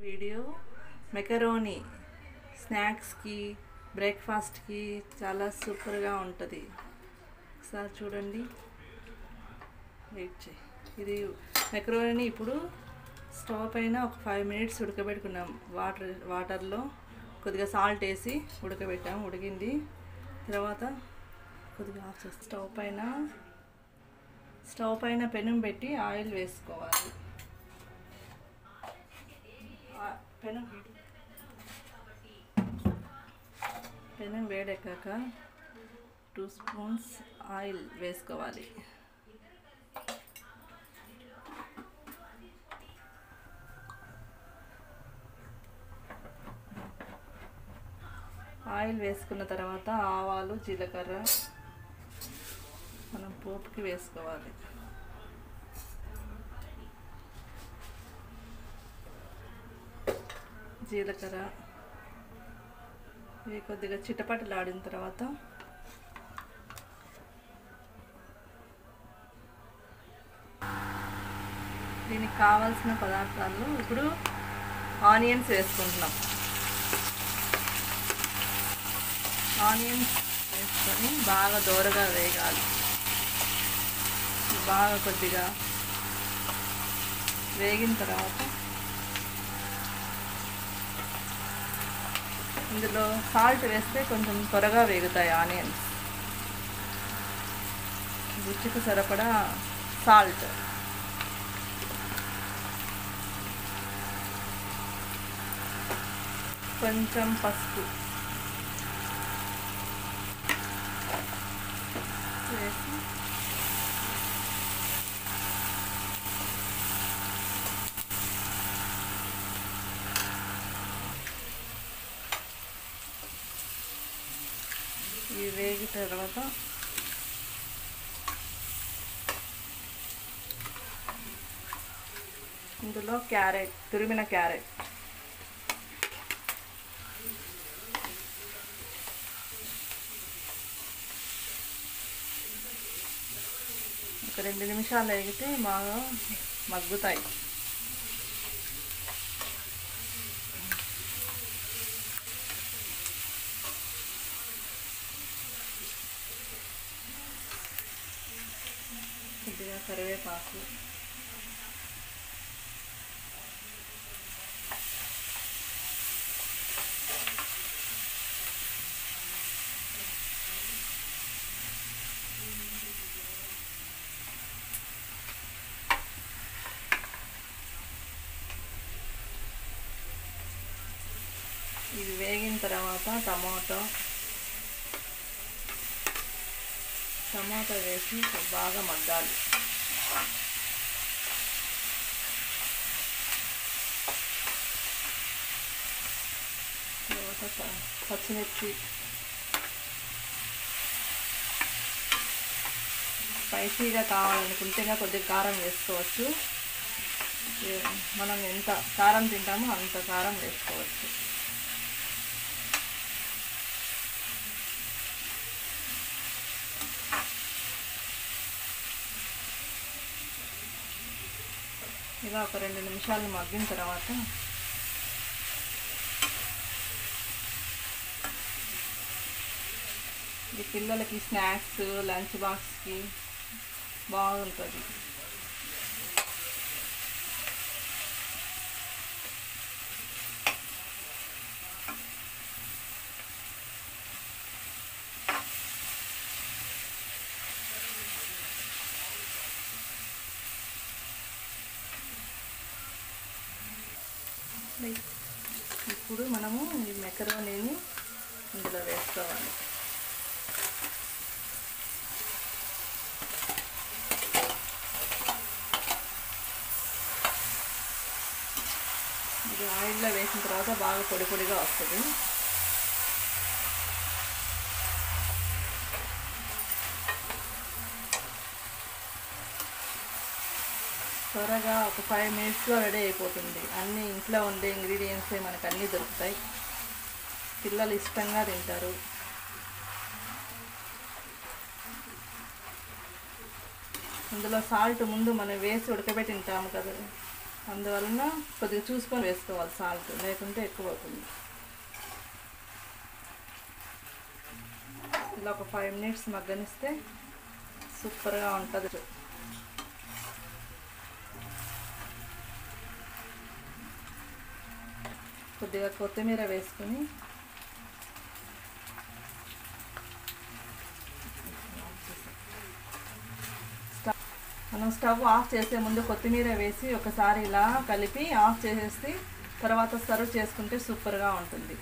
Video macaroni స్నాక్స్కి బ్రేక్ఫాస్ట్కి చాలా సూపర్గా ఉంటుంది. ఒకసారి చూడండి, వెయిట్ చేయి. ఇది మెకరోనీ ఇప్పుడు స్టవ్ పైన ఒక 5 minutes ఉడకబెట్టుకున్నాం. వాటర్లో కొద్దిగా సాల్ట్ వేసి ఉడకబెట్టాం. ఉడికింది తర్వాత కొద్దిగా ఆఫ్ చేసి స్టవ్ పైన పెనం పెట్టి ఆయిల్ వేసుకోవాలి. పెనం వేడెక్కాక 2 స్పూన్స్ ఆయిల్ వేసుకోవాలి. ఆయిల్ వేసుకున్న తర్వాత ఆవాలు, జీలకర్ర మనం పోపుకి వేసుకోవాలి. జీలకర్ర ఇవి కొద్దిగా చిటపటలాడిన తర్వాత దీనికి కావాల్సిన పదార్థాలు ఇప్పుడు ఆనియన్స్ వేసుకుంటున్నాం. ఆనియన్స్ వేసుకొని బాగా దోరగా వేగాలి. బాగా కొద్దిగా వేగిన తర్వాత ఇందులో సాల్ట్ వేస్తే కొంచెం త్వరగా వేగుతాయి ఆనియన్స్. రుచికి సరిపడా సాల్ట్, కొంచెం పసుపు వేసి ఇవి వేగిన తర్వాత ఇందులో తురిమిన క్యారెట్ ఒక 2 నిమిషాలు వేగితే బాగా మగ్గుతాయి. కొద్దిగా కరివేపాకు, ఇవి వేగిన తర్వాత టమాటో వేసి బాగా మగ్గాలి. తర్వాత పచ్చిమిర్చి, స్పైసీగా కావాలనుకుంటే కొద్దిగా కారం వేసుకోవచ్చు. మనం ఎంత కారం తింటామో అంత కారం వేసుకోవచ్చు. ఇలా ఒక 2 నిమిషాలు మగ్గిన తర్వాత ఈ పిల్లలకి స్నాక్స్, లంచ్ బాక్స్కి బాగుంటుంది. ఇప్పుడు మనము ఈ మెకరోనీని ఇందులో వేసుకోవాలి. ఇది ఆయిల్లో వేసిన తర్వాత బాగా పొడి పొడిగా వస్తుంది. త్వరగా ఒక 5 minutesలో రెడీ అయిపోతుంది. అన్నీ ఇంట్లో ఉండే ఇంగ్రీడియంట్సే మనకు అన్నీ దొరుకుతాయి. పిల్లలు ఇష్టంగా తింటారు. ఇందులో సాల్ట్ ముందు మనం వేసి ఉడకబెట్టి ఉంటాము కదా, అందువలన కొద్దిగా చూసుకొని వేసుకోవాలి సాల్ట్, లేకుంటే ఎక్కువ అవుతుంది. ఇలా ఒక 5 మినిట్స్ మగ్గనిస్తే సూపర్గా ఉంటుంది. కొద్దిగా కొత్తిమీర వేసుకొని మనం స్టవ్ ఆఫ్ చేసే ముందు కొత్తిమీర వేసి ఒకసారి ఇలా కలిపి ఆఫ్ చేసేసి తర్వాత సర్వ్ చేసుకుంటే సూపర్గా ఉంటుంది.